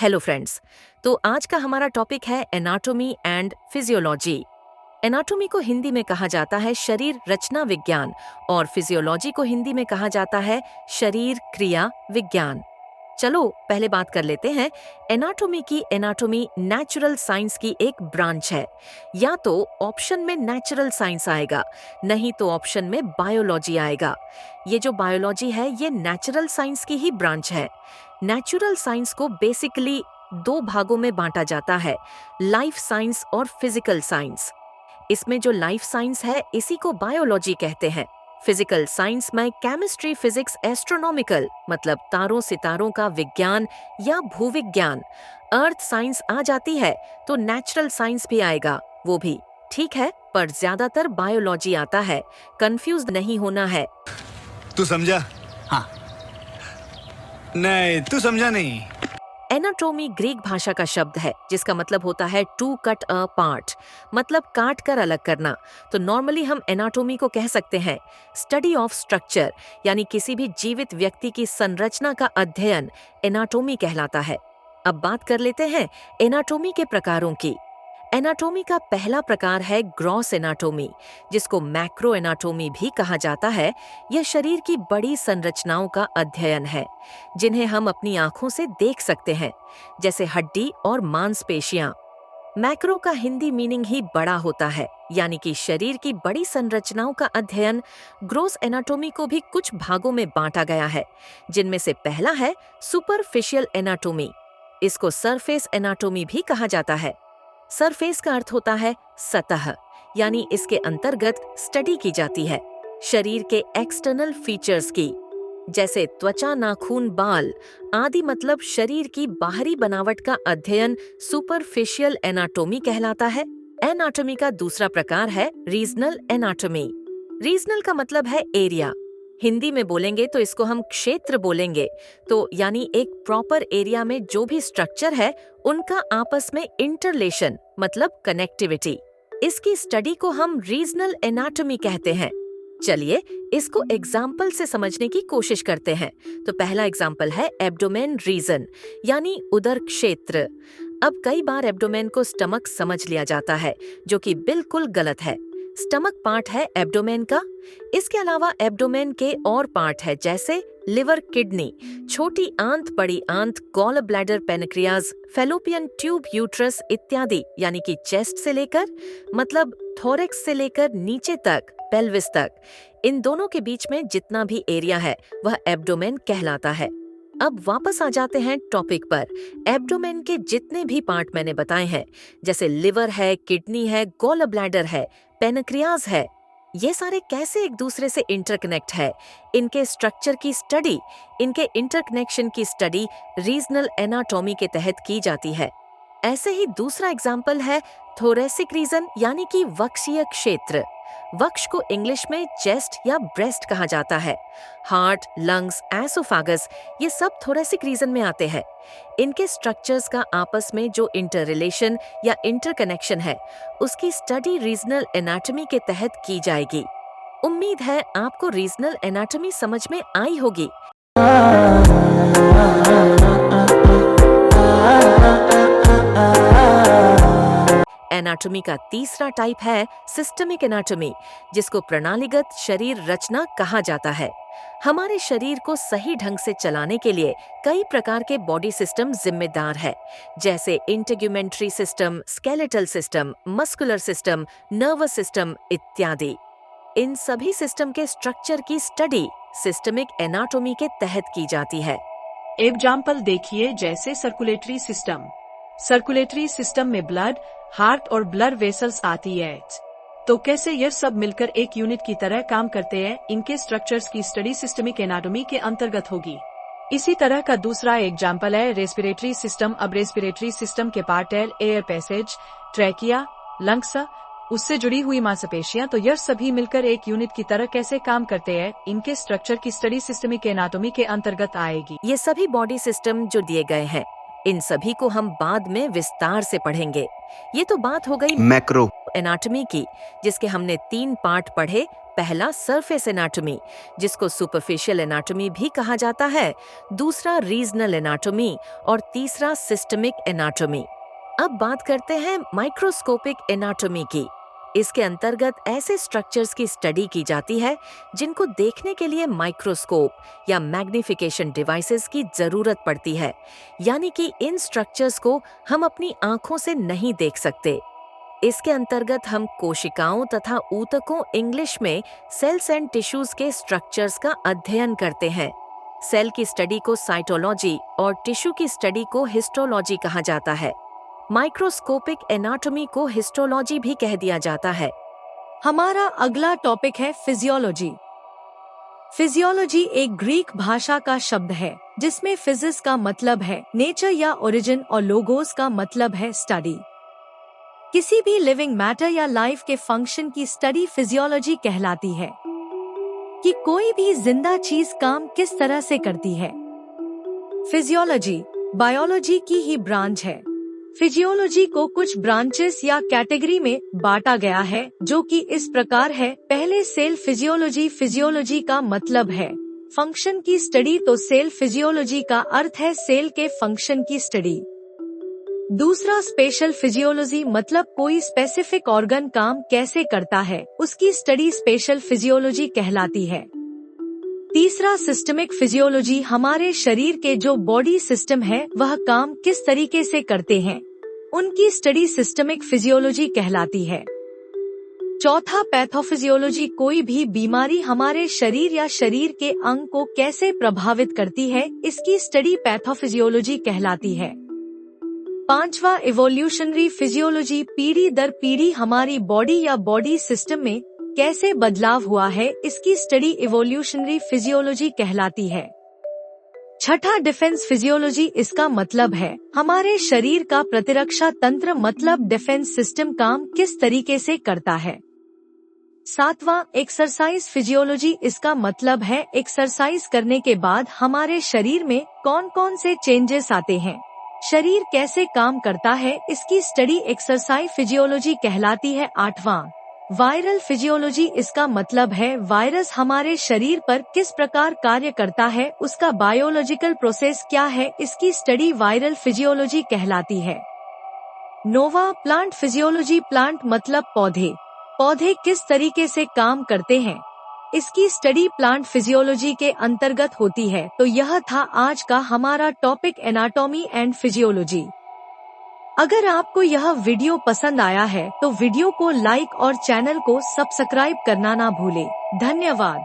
Hello friends. तो आज का हमारा टॉपिक है एनाटॉमी एंड फिजियोलॉजी। एनाटॉमी को हिंदी में कहा जाता है शरीर रचना विज्ञान और फिजियोलॉजी को हिंदी में कहा जाता है शरीर क्रिया विज्ञान। चलो पहले बात कर लेते हैं एनाटॉमी की। एनाटॉमी नेचुरल साइंस की एक ब्रांच है। या तो ऑप्शन में नेचुरल साइंस आएगा, नहीं तो ऑप्शन में बायोलॉजी आएगा। ये जो बायोलॉजी है ये नेचुरल साइंस की ही ब्रांच है। नेचुरल साइंस को बेसिकली दो भागों में बांटा जाता है, लाइफ साइंस और फिजिकल साइंस। इसमें जो लाइफ साइंस है इसी को बायोलॉजी कहते हैं। फिजिकल साइंस में केमिस्ट्री, फिजिक्स, एस्ट्रोनॉमिकल मतलब तारों सितारों का विज्ञान या भूविज्ञान। अर्थ साइंस आ जाती है तो नेचुरल साइंस भी आएगा, वो भी ठीक है, पर ज्यादातर बायोलॉजी आता है। कंफ्यूज नहीं होना है। तू समझा? हाँ। नहीं, तू समझा नहीं। एनाटॉमी ग्रीक भाषा का शब्द है जिसका मतलब होता है टू कट अ पार्ट, मतलब काट कर अलग करना। तो नॉर्मली हम एनाटॉमी को कह सकते हैं स्टडी ऑफ स्ट्रक्चर, यानी किसी भी जीवित व्यक्ति की संरचना का अध्ययन एनाटॉमी कहलाता है। अब बात कर लेते हैं एनाटॉमी के प्रकारों की। एनाटॉमी का पहला प्रकार है ग्रॉस एनाटॉमी, जिसको मैक्रो एनाटॉमी भी कहा जाता है। यह शरीर की बड़ी संरचनाओं का अध्ययन है जिन्हें हम अपनी आंखों से देख सकते हैं, जैसे हड्डी और मांसपेशियां। मैक्रो का हिंदी मीनिंग ही बड़ा होता है, यानी कि शरीर की बड़ी संरचनाओं का अध्ययन। ग्रॉस एनाटॉमी को भी कुछ भागों में बांटा गया है, जिनमें से पहला है सुपरफिशियल एनाटॉमी। इसको सरफेस एनाटॉमी भी कहा जाता है। सरफेस का अर्थ होता है सतह, यानी इसके अंतर्गत स्टडी की जाती है शरीर के एक्सटर्नल फीचर्स की, जैसे त्वचा, नाखून, बाल आदि। मतलब शरीर की बाहरी बनावट का अध्ययन सुपरफिशियल एनाटॉमी कहलाता है। एनाटॉमी का दूसरा प्रकार है रीजनल एनाटॉमी। रीजनल का मतलब है एरिया। हिंदी में बोलेंगे तो इसको हम क्षेत्र बोलेंगे। तो यानी एक प्रॉपर एरिया में जो भी स्ट्रक्चर है उनका आपस में इंटरलेशन मतलब कनेक्टिविटी, इसकी स्टडी को हम रीजनल एनाटॉमी कहते हैं। चलिए इसको एग्जाम्पल से समझने की कोशिश करते हैं। तो पहला एग्जाम्पल है एब्डोमेन रीजन, यानी उदर क्षेत्र। अब कई बार एब्डोमेन को स्टमक समझ लिया जाता है, जो कि बिल्कुल गलत है। स्टमक पार्ट है एब्डोमेन का। इसके अलावा एब्डोमेन के और पार्ट है, जैसे लिवर, किडनी, छोटी आंत, बड़ी आंत, gall bladder, pancreas, fallopian tube, uterus इत्यादि। यानी कि चेस्ट से लेकर मतलब थोरेक्स से लेकर नीचे तक, पेल्विस तक, इन दोनों के बीच में जितना भी एरिया है वह एब्डोमेन कहलाता है। अब वापस आ जाते हैं टॉपिक पर। एब्डोमेन के जितने भी पार्ट मैंने बताए हैं, जैसे लिवर है, किडनी है, गॉल ब्लैडर है, पेनक्रियाज है, ये सारे कैसे एक दूसरे से इंटरकनेक्ट है, इनके स्ट्रक्चर की स्टडी, इनके इंटरकनेक्शन की स्टडी रीजनल एनाटॉमी के तहत की जाती है। ऐसे ही दूसरा एग्जाम्पल है थोरेसिक रीजन, यानी कि वक्षीय क्षेत्र। वक्ष को इंग्लिश में चेस्ट या ब्रेस्ट कहा जाता है। हार्ट, लंग्स, एसोफेगस ये सब थोरेसिक रीजन में आते हैं। इनके स्ट्रक्चर्स का आपस में जो इंटर रिलेशन या इंटरकनेक्शन है उसकी स्टडी रीजनल एनाटॉमी के तहत की जाएगी। उम्मीद है आपको रीजनल एनाटॉमी समझ में आई होगी। एनाटॉमी का तीसरा टाइप है सिस्टमिक एनाटॉमी, जिसको प्रणालीगत शरीर रचना कहा जाता है। हमारे शरीर को सही ढंग से चलाने के लिए कई प्रकार के बॉडी सिस्टम जिम्मेदार है, जैसे integumentary system, skeletal system, muscular system, nervous system इत्यादि। इन सभी सिस्टम के स्ट्रक्चर की स्टडी सिस्टमिक एनाटॉमी के तहत की जाती है। एग्जाम्पल देखिए, जैसे सर्कुलेटरी सिस्टम। सर्कुलेटरी सिस्टम में ब्लड, हार्ट और ब्लड वेसल्स आती है। तो कैसे यह सब मिलकर एक यूनिट की तरह काम करते हैं, इनके स्ट्रक्चर्स की स्टडी सिस्टमिक एनाटॉमी के अंतर्गत होगी। इसी तरह का दूसरा एग्जाम्पल है रेस्पिरेटरी सिस्टम। अब रेस्पिरेटरी सिस्टम के पार्ट है एयर पैसेज, ट्रैकिया, लंग्स, उससे जुड़ी हुई मांसपेशियां। तो यह सभी मिलकर एक यूनिट की तरह कैसे काम करते हैं, इनके स्ट्रक्चर की स्टडी सिस्टमिक एनाटॉमी के अंतर्गत आएगी। ये सभी बॉडी सिस्टम जो दिए गए हैं इन सभी को हम बाद में विस्तार से पढ़ेंगे। ये तो बात हो गई मैक्रो एनाटॉमी की, जिसके हमने 3 पार्ट पढ़े। पहला सरफेस एनाटॉमी, जिसको सुपरफिशियल एनाटॉमी भी कहा जाता है, दूसरा रीजनल एनाटॉमी और तीसरा सिस्टमिक एनाटॉमी। अब बात करते हैं माइक्रोस्कोपिक एनाटॉमी की। इसके अंतर्गत ऐसे स्ट्रक्चर्स की स्टडी की जाती है जिनको देखने के लिए माइक्रोस्कोप या मैग्निफिकेशन डिवाइसेस की जरूरत पड़ती है, यानी कि इन स्ट्रक्चर्स को हम अपनी आंखों से नहीं देख सकते। इसके अंतर्गत हम कोशिकाओं तथा ऊतकों, इंग्लिश में सेल्स एंड टिश्यूज के स्ट्रक्चर्स का अध्ययन करते हैं। सेल की स्टडी को साइटोलॉजी और टिश्यू की स्टडी को हिस्टोलॉजी कहा जाता है। माइक्रोस्कोपिक एनाटॉमी को हिस्टोलॉजी भी कह दिया जाता है। हमारा अगला टॉपिक है फिजियोलॉजी। फिजियोलॉजी एक ग्रीक भाषा का शब्द है जिसमें फिजिक्स का मतलब है नेचर या ओरिजिन और लोगोस का मतलब है स्टडी। किसी भी लिविंग मैटर या लाइफ के फंक्शन की स्टडी फिजियोलॉजी कहलाती है। कि कोई भी जिंदा चीज काम किस तरह से करती है। फिजियोलॉजी बायोलॉजी की ही ब्रांच है। फिजियोलॉजी को कुछ ब्रांचेस या कैटेगरी में बांटा गया है, जो कि इस प्रकार है। पहले सेल फिजियोलॉजी। फिजियोलॉजी का मतलब है फंक्शन की स्टडी, तो सेल फिजियोलॉजी का अर्थ है सेल के फंक्शन की स्टडी। दूसरा स्पेशल फिजियोलॉजी, मतलब कोई स्पेसिफिक ऑर्गन काम कैसे करता है उसकी स्टडी स्पेशल फिजियोलॉजी कहलाती है। तीसरा सिस्टमिक फिजियोलॉजी, हमारे शरीर के जो बॉडी सिस्टम है वह काम किस तरीके से करते हैं उनकी स्टडी सिस्टमिक फिजियोलॉजी कहलाती है। चौथा पैथोफिजियोलॉजी, कोई भी बीमारी हमारे शरीर या शरीर के अंग को कैसे प्रभावित करती है इसकी स्टडी पैथोफिजियोलॉजी कहलाती है। पांचवा इवोल्यूशनरी फिजियोलॉजी, पीढ़ी दर पीढ़ी हमारी बॉडी या बॉडी सिस्टम में कैसे बदलाव हुआ है इसकी स्टडी इवोल्यूशनरी फिजियोलॉजी कहलाती है। छठा डिफेंस फिजियोलॉजी, इसका मतलब है हमारे शरीर का प्रतिरक्षा तंत्र, मतलब डिफेंस सिस्टम काम किस तरीके से करता है। सातवां एक्सरसाइज फिजियोलॉजी, इसका मतलब है एक्सरसाइज करने के बाद हमारे शरीर में कौन कौन से चेंजेस आते हैं, शरीर कैसे काम करता है इसकी स्टडी एक्सरसाइज फिजियोलॉजी कहलाती है। आठवां वायरल फिजियोलॉजी, इसका मतलब है वायरस हमारे शरीर पर किस प्रकार कार्य करता है, उसका बायोलॉजिकल प्रोसेस क्या है, इसकी स्टडी वायरल फिजियोलॉजी कहलाती है। नोवा प्लांट फिजियोलॉजी, प्लांट मतलब पौधे, पौधे किस तरीके से काम करते हैं इसकी स्टडी प्लांट फिजियोलॉजी के अंतर्गत होती है। तो यह था आज का हमारा टॉपिक एनाटॉमी एंड फिजियोलॉजी। अगर आपको यह वीडियो पसंद आया है तो वीडियो को लाइक और चैनल को सब्सक्राइब करना ना भूले। धन्यवाद।